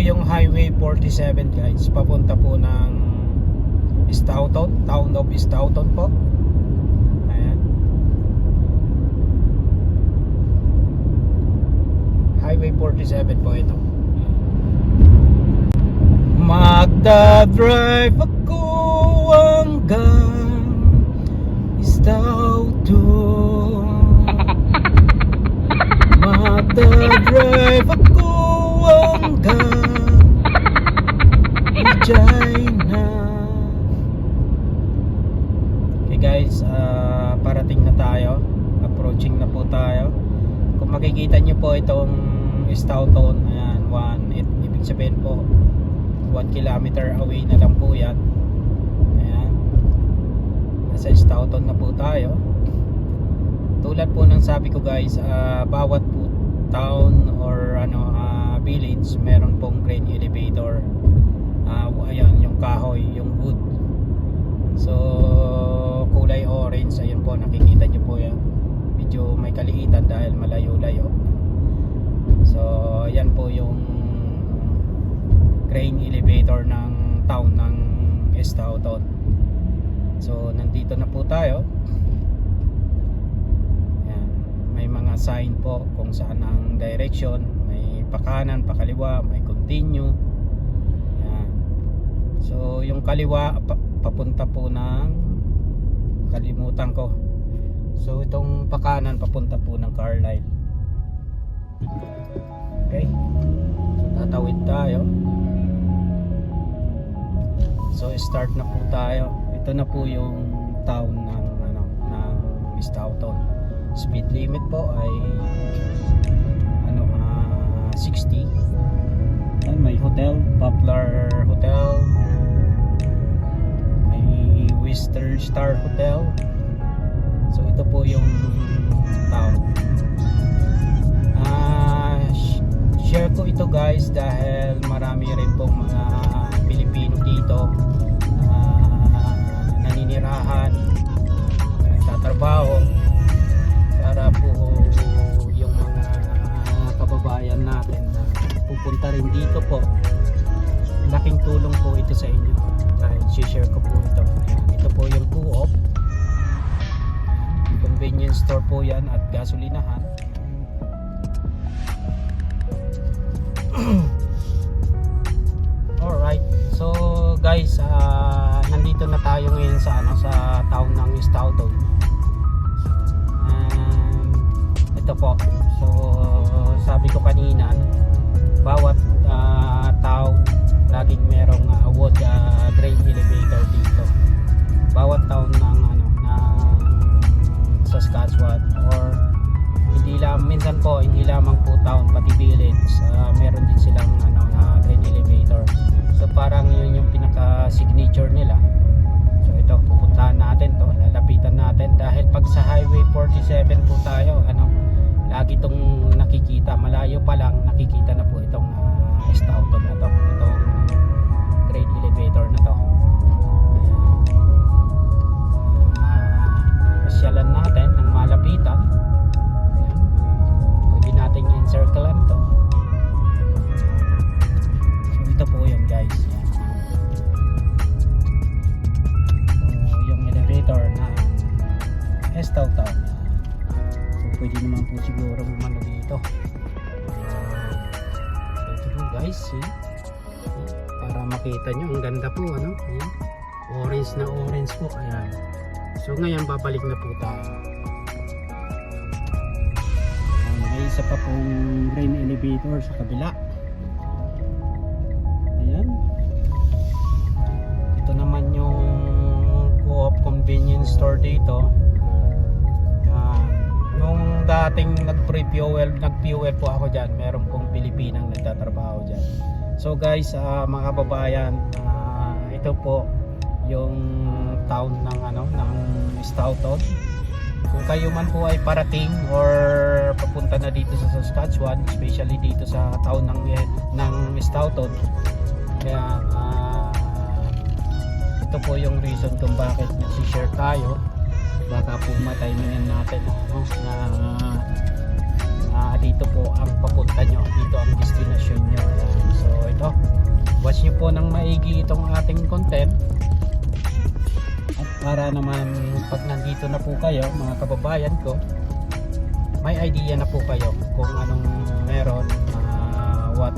yung Highway 47 guys, papunta po ng Stoughton, town of Stoughton po. Ayan. Highway 47 po ito. Magdadrive ako hanggang Stoughton. Magdadrive ako hanggang Regina. Okay guys, parating na tayo. Approaching na po tayo. Kung makikita nyo po itong Stoughton, ayan, 1, ibig sabihin po 1 kilometer away na lang po yan. Ayan, nasa Stoughton na po tayo. Tulad po ng sabi ko guys, bawat po town or village meron pong grain elevator. Ayan yung kahoy, yung wood. So kulay orange, ayan po, nakikita nyo po yan. Medyo may kaliitan dahil malayo-layo. So ayan po yung grain elevator ng town ng Stoughton. So nandito na po tayo. Ayan, may mga sign po kung saan ang direction. May pakanan, pakaliwa, may continue. Ayan. So yung kaliwa papunta po ng, kalimutan ko. So itong pakanan papunta po ng Carlisle. Okay, so tatawid tayo. So start na po tayo. Ito na po yung town ng Stoughton. Speed limit po ay 60. And may hotel, Poplar Hotel. May Western Star Hotel. So ito po yung town. Share ko ito guys dahil marami rin pong mga Pilipino dito na naninirahan, nagtatrabaho, para po yung mga kababayan natin na pupunta rin dito po, laking tulong po ito sa inyo dahil share ko po ito. Ayan, ito po yung Co-op, convenience store po yan at gasolinahan. Alright, so guys, nandito na tayo ngayon sa town ng Stoughton. Ito po, so sabi ko kanina, bawat town laging merong wood grain elevator dito. Bawat town ng Saskatchewan, or minsan po hindi lamang po town, pati village, meron din silang grain elevator. So parang yun yung pinaka signature nila. So ito, pupuntahan natin to, lalapitan natin dahil pag sa Highway 47 po tayo, lagi itong nakikita, malayo pa lang nakikita na po itong Stoughton na to, itong grain elevator na to. Pasyalan natin ng malapitan. Nating encirclean to. So ito po yun guys. So yung elevator na Stoughton. So pwede naman po siguro umano dito. So ito po guys, para makita nyo, ang ganda po ayan. Orange na orange po. Ayan. So ngayon babalik na po tayo. May isa pa pong grain elevator sa kabila. Ayan. Ito naman yung Co-op convenience store dito. Nung dating nag-fuel po ako dyan, meron pong Pilipinang nagtatrabaho dyan. So guys, mga kababayan, ito po yung town ng Stoughton. Kung kayo man po ay parating or papunta na dito sa Saskatchewan, especially dito sa town ng Stoughton, kaya ito po yung reason kung bakit nag-share tayo. Baka po mataymihan natin na dito po ang papunta nyo, dito ang destination nyo. Ayan. So ito, watch nyo po ng maigi itong ating content, at para naman pag nandito na po kayo mga kababayan ko, may idea na po kayo kung anong meron, what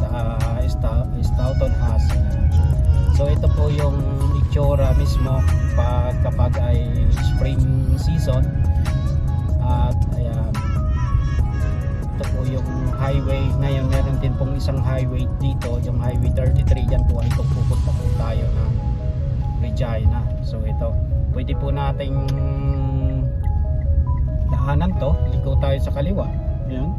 Stoughton has. So ito po yung itsura mismo kapag ay spring season. At ayan, ito po yung highway. Ngayon meron din pong isang highway dito, yung highway 33. Yan po ay kung pupunta po tayo ng Regina. So ito, pwede po nating daanan to, liko tayo sa kaliwa. Ayan.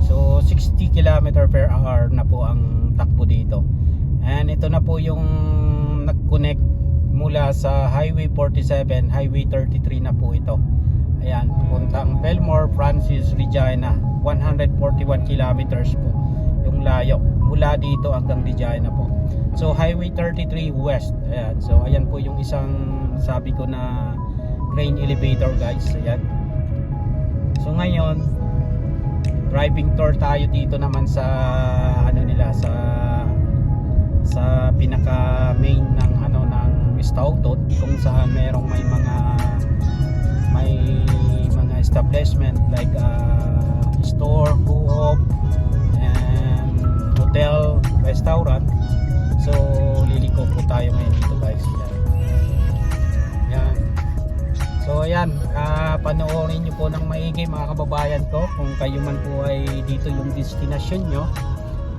So 60 km/h na po ang takbo dito. And ito na po yung nag-connect mula sa Highway 47, Highway 33 na po ito. Ayan, pupuntang Belmore, Francis, Regina. 141 kilometers po yung layo mula dito hanggang Regina po. So Highway 33 West. Ayan. So ayan po yung isang sabi ko na grain elevator, guys. Ayan. So ngayon, driving tour tayo dito naman sa ano nila, sa pinaka main ng ng Stoughton, kung saan merong may mga establishment like store, co-op, and hotel, restaurant. So liliko po tayo ngayon dito, guys. Yan. So ayan, panoorin nyo po ng maigi mga kababayan ko kung kayo man po ay dito yung destination nyo.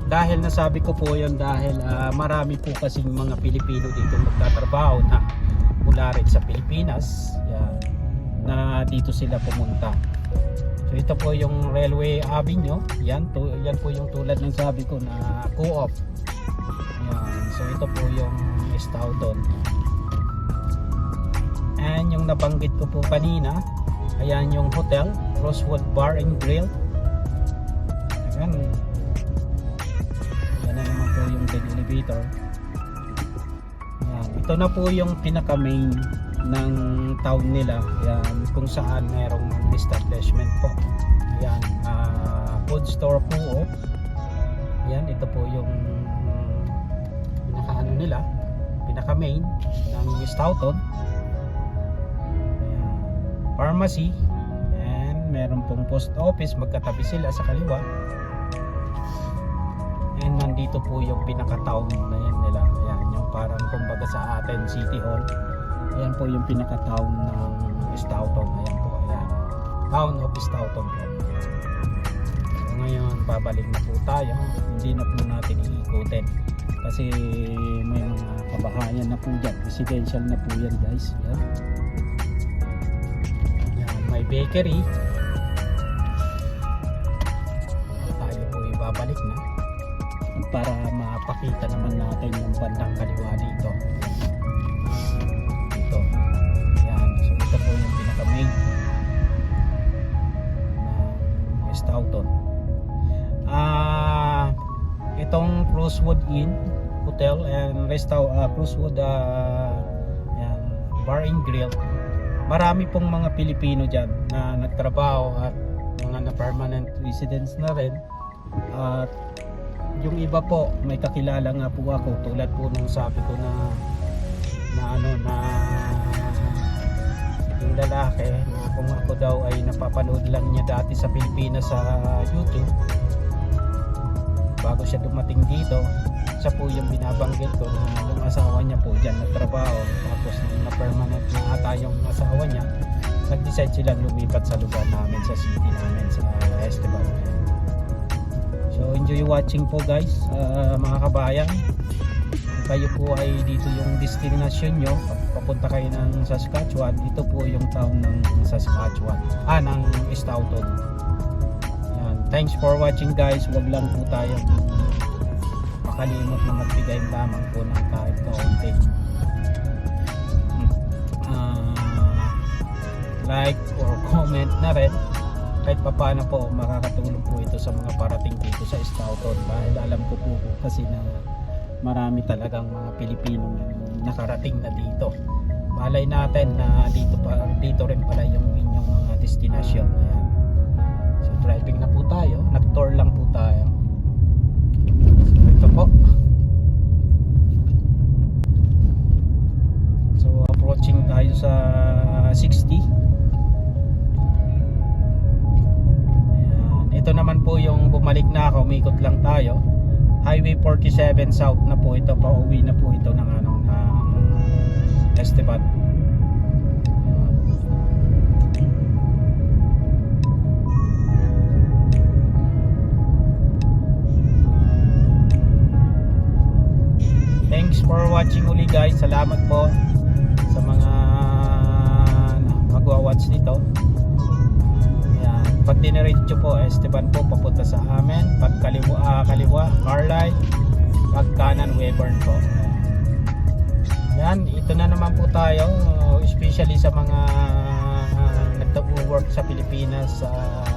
Dahil nasabi ko po yun dahil marami po kasing mga Pilipino dito magtatrabaho na mula rin sa Pilipinas. Yan, na dito sila pumunta. So ito po yung Railway Avenue. Yan po yung tulad ng sabi ko na co-op. Yan. So ito po yung Stoughton. And yung nabanggit ko po kanina, ayan yung hotel, Rosewood Bar and Grill. Ayan. Yan na naman po yung elevator. Ayan. Ito na po yung pinaka main ng town nila. Ayan, kung saan merong establishment po. Ayan, food store po. Ayan, ito po yung pinaka nila, pinaka main ng Stoughton. Pharmacy, and meron pong post office, magkatabi sila sa kaliwa. And nandito po yung pinaka-town na yan nila. Ayan, yung parang kumbaga sa atin City Hall. Ayan po yung pinaka-town ng Stoughton. Ayan po, ayan. Town of Stoughton po. So ngayon, babalik na po tayo. Hindi na po natin iikutin kasi may mga kabahayan na po dyan. Residential na po yan, guys. Ayan. May bakery. Tayo po ibabalik na para mapakita naman natin yung bandang kaliwa dito. Ito. Yan. So ito po yung pinaka main ng Stoughton. Itong Rosewood Inn Hotel and Rosewood yan, Bar and Grill. Marami pong mga Pilipino dyan na nagtrabaho at mga na permanent residents na rin. At yung iba po, may kakilala nga po ako, tulad po nung sabi ko na yung lalaki na kung ako daw ay napapanood lang niya dati sa Pilipinas sa YouTube bago siya dumating dito. Siya po yung binabanggit ko na yung asawa niya po dyan nagtrabaho, tapos na permanent na ata yung asawa niya, nag-decide silang lumipat sa lugar namin, sa city namin, sa Esteban. So enjoy watching po, guys, mga kabayan. Kayo po ay dito yung destination nyo, papunta kayo ng Saskatchewan, ito po yung town ng Saskatchewan, ng Stoughton. Yan. Thanks for watching, guys. Wag lang po tayong makalimot na magbigay lamang po ng kahit kaunti like or comment na rin, kahit papaano po makakatulong po ito sa mga parating dito sa Stoughton, dahil alam ko po kasi na marami talagang mga Pilipinong nakarating na dito. Malay natin na dito rin pala yung inyong mga destinasyon. Ayan. So driving na po tayo, nag-tour lang po tayo. So ito po. So approaching tayo sa 60. Ayan. Ito naman po yung bumalik na ako, umikot lang tayo. Highway 47 South na po ito, pauwi na po ito ng Esteban. Thanks for watching uli guys. Salamat po sa mga magwa-watch nito. Ayan. Pag diniretso po Esteban po papunta sa amin. Pag kaliwa Carlisle. Pag kanan Weyburn po. Yan, ito na naman po tayo, especially sa mga nagtago-work sa Pilipinas sa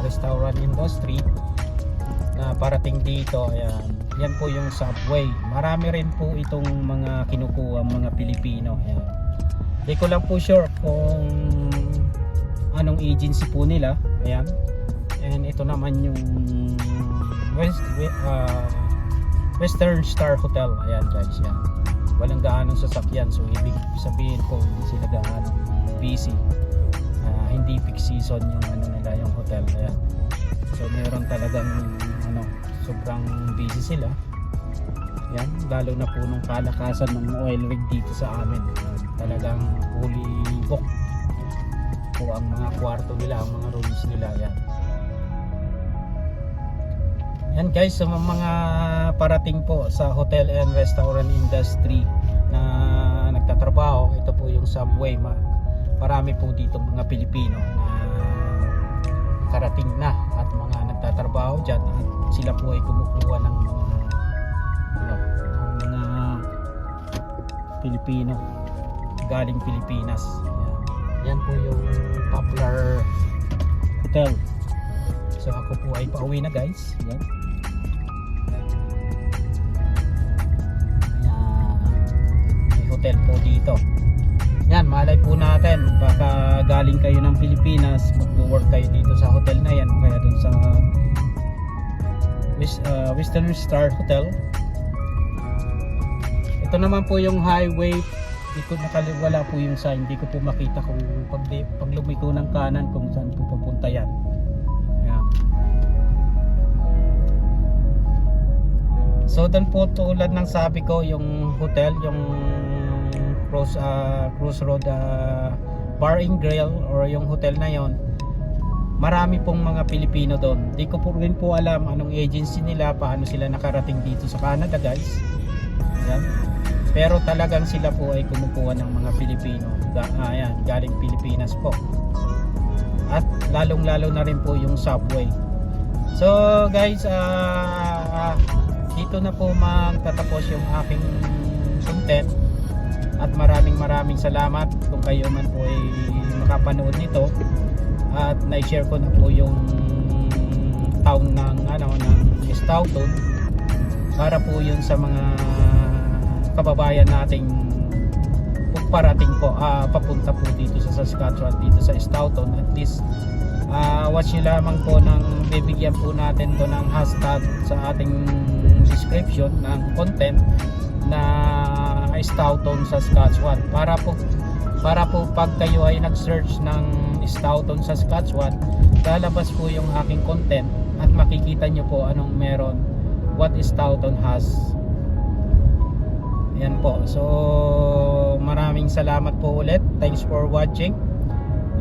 restaurant industry na parating dito. Ayan, yan po yung Subway. Marami rin po itong mga kinukuha mga Pilipino. Ayan. Hindi ko lang po sure kung anong agency po nila. Ayan. And ito naman yung Western Star Hotel. Ayan guys, yan. Walang gaanong sasakyan, so ibig sabihin po hindi sila gaanong busy. Hindi peak season yung nila yung hotel. Ayan. So meron talagang sobrang busy sila. Yan, lalo na po nung kalakasan ng oil rig dito sa amin. Talagang fully book po ang mga kwarto nila, ang mga rooms nila. Yan. Yan guys, sa mga parating po sa hotel and restaurant industry na nagtatrabaho, ito po yung Subway. Marami po dito mga Pilipino na karating na at mga nagtatrabaho dyan at sila po ay kumukuha ng mga Pilipino galing Pilipinas. Yan po yung popular hotel. So ako po ay pauwi na guys. Yan. Hotel po dito. Yan, malay po natin baka galing kayo ng Pilipinas, mag-work kayo dito sa hotel na yan, kaya dun sa Western Star Hotel. Ito naman po yung highway. Hindi ko wala po yung sign, hindi ko po makita kung pag lumiko ng kanan kung saan po papunta yan. Ayan. So doon po tulad ng sabi ko, yung hotel, yung Crossroad Bar and Grill or yung hotel na yon, marami pong mga Pilipino doon. Di ko po rin po alam anong agency nila, paano sila nakarating dito sa Canada guys. Ayan. Pero talagang sila po ay kumukuha ng mga Pilipino. Ayan, galing Pilipinas po. At lalong lalo na rin po yung Subway. So guys, dito na po magtatapos yung aking content. At maraming salamat kung kayo man po ay makapanood nito at na-share ko na po yung town ng Stoughton para po yun sa mga kababayan nating parating po papunta po dito sa Saskatchewan, dito sa Stoughton. At least watch nyo lamang po ng bibigyan po natin to ng hashtag sa ating description ng content na Stoughton, Saskatchewan, para po pag kayo ay nag-search ng Stoughton, Saskatchewan, lalabas po yung aking content at makikita nyo po anong meron, what Stoughton has. Yan po. So maraming salamat po ulit. Thanks for watching.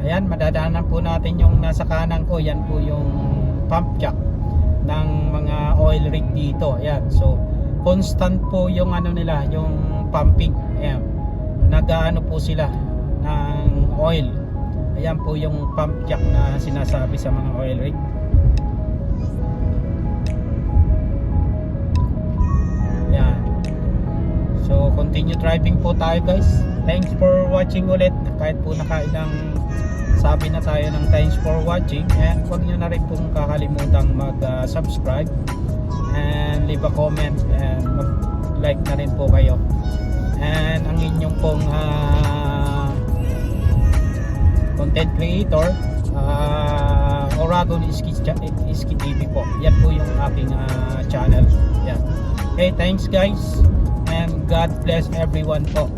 Ayan, madadaanan po natin yung nasa kanan ko. Yan po yung pump jack ng mga oil rig dito. Ayan, so constant po yung nila, yung pumping. Ayan, nag-aano po sila ng oil. Ayan po yung pump jack na sinasabi sa mga oil rig. Ayan. So continue driving po tayo guys. Thanks for watching ulit. Kahit po nakailang sabi na tayo ng thanks for watching, and huwag nyo na rin pong kakalimutan mag subscribe and leave a comment and mag-like na rin po kayo. And ang inyong pong content creator, Oragon Iski TV po. Yan po yung aking channel. Yan. Okay, thanks guys, and God bless everyone po.